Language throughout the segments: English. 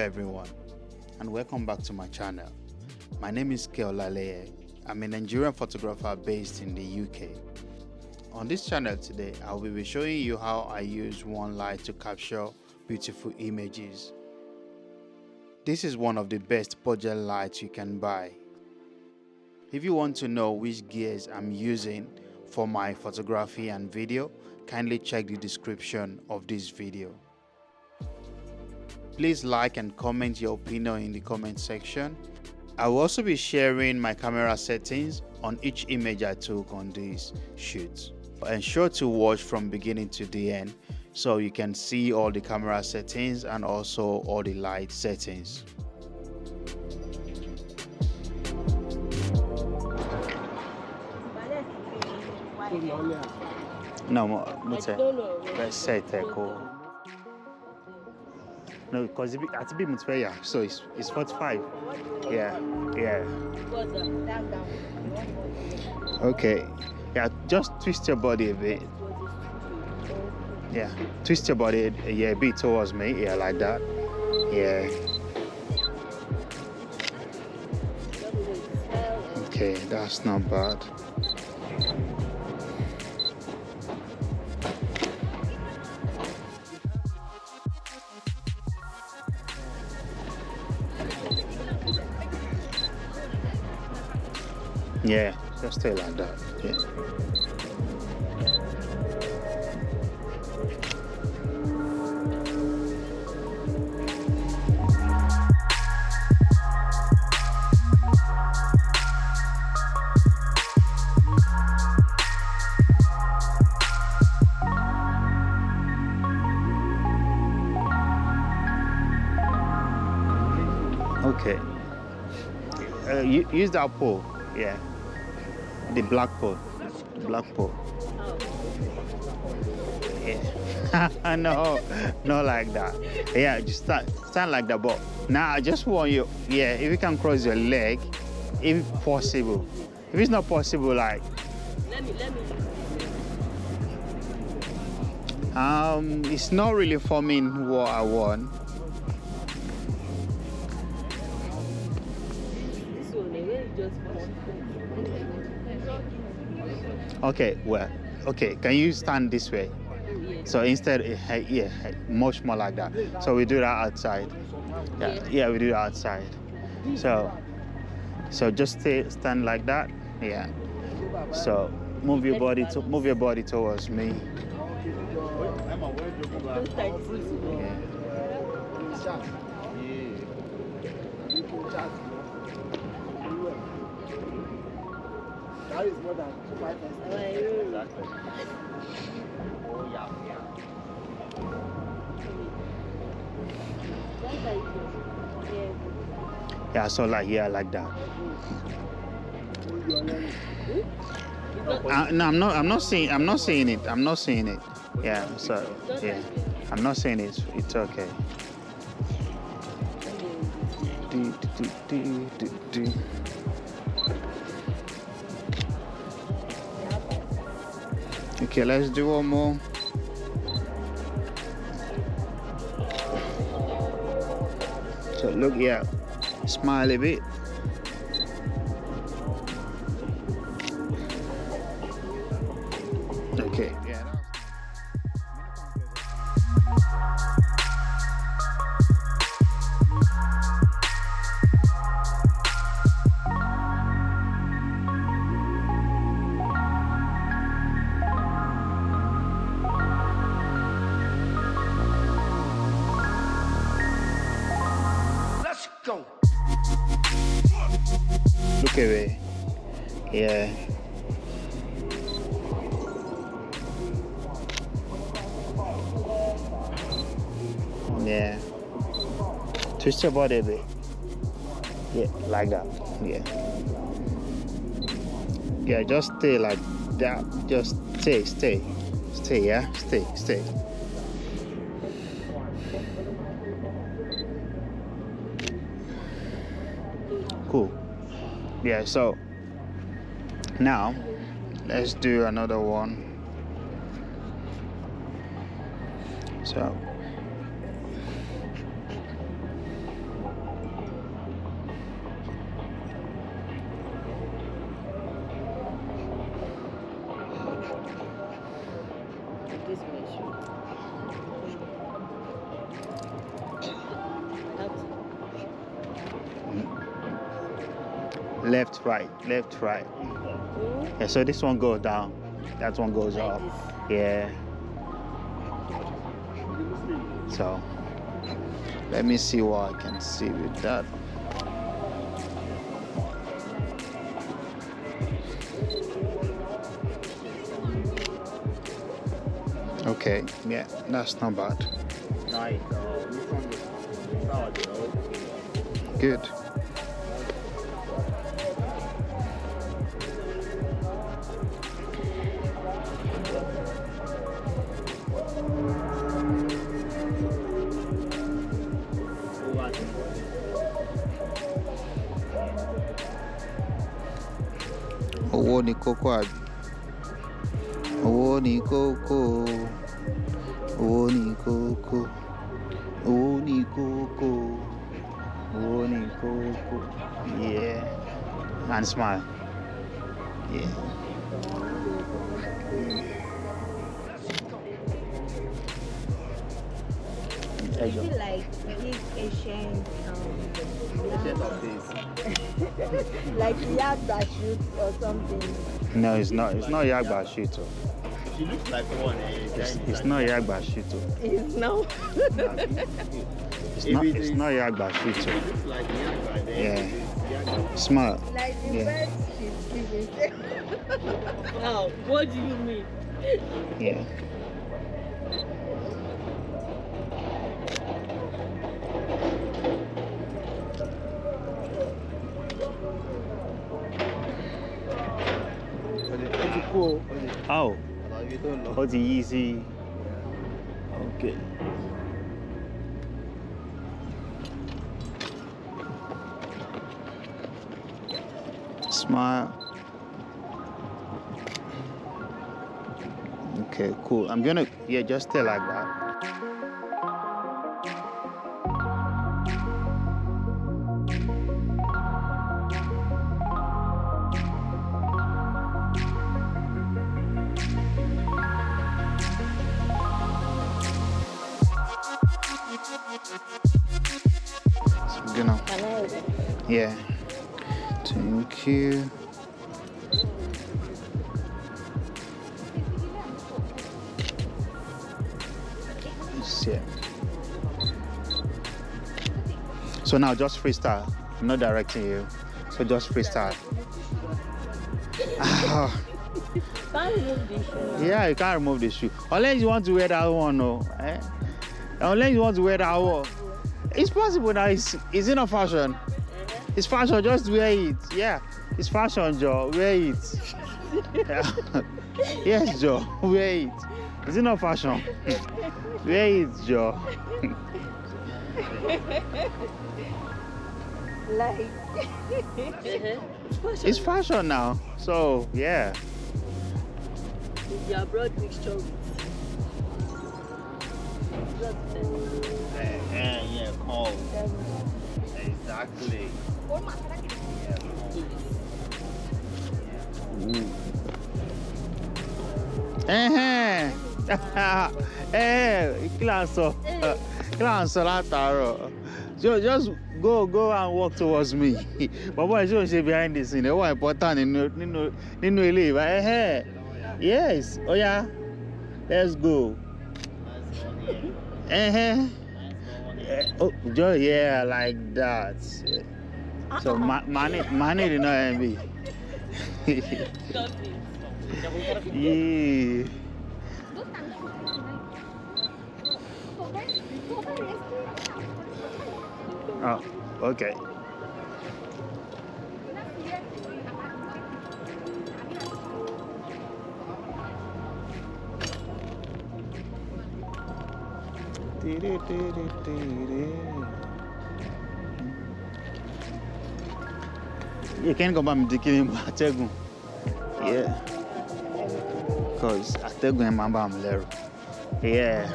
everyone, and welcome back to my channel. My name is Keolaleye. I'm a Nigerian photographer based in the UK. On this channel today, I will be showing you how I use one light to capture beautiful images. This is one of the best budget lights you can buy. If you want to know which gears I'm using for my photography and video, kindly check the description of this video. Please like and comment your opinion in the comment section. I will also be sharing my camera settings on each image I took on this shoot. Ensure to watch from beginning to the end so you can see all the camera settings and also all the light settings. No, let's say no, because it's a bit much, so it's 45. Yeah. Okay. Yeah, just twist your body a bit. Yeah, twist your body a bit towards me. Yeah, like that. Yeah. Okay, that's not bad. Yeah, just stay like that. Yeah. Okay. Use that pole. Yeah. The black pole. Yeah. No, not like that. Yeah, just stand like that. But now I just want you. Yeah, if you can cross your leg, if possible. If it's not possible, like. Let me. It's not really forming what I want. Okay, well, okay, can you stand this way? So instead, yeah, much more like that. So we do that outside. Yeah, we do that outside. So just stand like that. Yeah. So move your body towards me. Yeah. That is more than 5 Exactly. Oh, yeah. Yeah, so like that. No, I'm not seeing it. Yeah, so yeah, I'm not seeing it. It's okay. Okay, let's do one more. So look, yeah, smile a bit. Okay. Yeah. Go. Look at it. Yeah. Yeah. Twist your body a bit. Yeah, like that. Yeah. Yeah, just stay like that. Just stay. Yeah, stay. Cool. Yeah, so now let's do another one. So Left, right, left, right. Yeah, so this one goes down, that one goes Like up. this. Yeah. So let me see what I can see with that. Okay, yeah, that's not bad. Nice. This one is proud, you know. Good. Owó ni kókó àbí? Owó ni kókó. Owó ni kókó. Owó ni kókó. Owó ni kókó. Yeah. And smile. Yeah. I feel like big Asian, like Yagba shoot or something. No, it's not. It's not Yagba Shito. She looks like one. It's not Yagba Shito. It's no. It's not. It's not Yagba Shito. It looks like Yagba. Yeah. Smile. Like the Yeah. bird she's giving. Wow, what do you mean? Yeah. Oh. What's easy? Okay. Smile. Okay, cool. I'm gonna, yeah, just stay like that. So, Can I? yeah. Thank you. Yeah. So now just freestyle. I'm not directing you. So just freestyle. Can't remove the shoe. Yeah, you can't remove the shoe. Unless you want to wear that one, no. Eh? Unless you want to wear that one. It's possible now. Is it not fashion? It's fashion, just wear it. Yeah. It's fashion, Joe. Wear it. Yeah. Yes, Joe. Wear it. Is it not fashion? Wear it, Joe. Like. It's fashion now. So, yeah. It's your broad mixture with Yeah, call. Exactly. Kí là ń sọ látàárọ̀? Just go and walk towards me. Bàbá ẹ̀ ṣe ò ṣe behind the scene. Ẹ wà important nínú ilé ìbá. Yes, oh yeah, let's go. Oh, just yeah, like that. So money did not envy. Stop it. Yeah. Oh, okay. You can't go back to killing Ategun. Yeah. Because Ategun and Mamba Amlero. Yeah.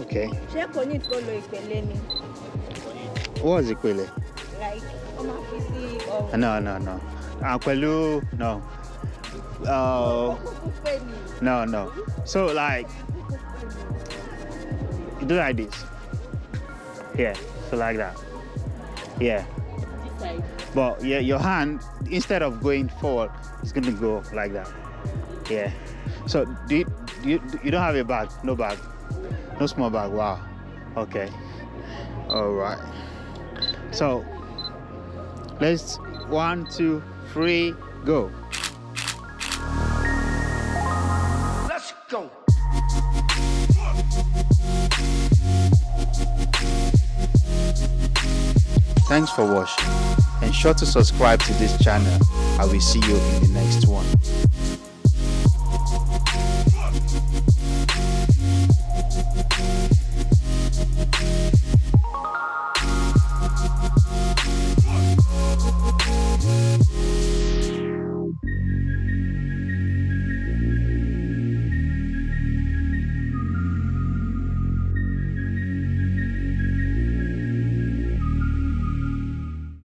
Okay. Ṣé kò ní kó lo ìpele ni? What was Ikwele? Like, ọmọ fi sí No. Pẹ̀lú, no. Pé ni. No. So like, you do like this. Yeah, so like that. Yeah. This side. But yeah, your hand, instead of going forward, it's gonna go like that. Yeah. So you don't have a bag? No bag? No small bag? Wow. Okay. All right. So let's 1, 2, 3, go. Let's go. Thanks for watching. Ensure to subscribe to this channel. I will see you in the next one.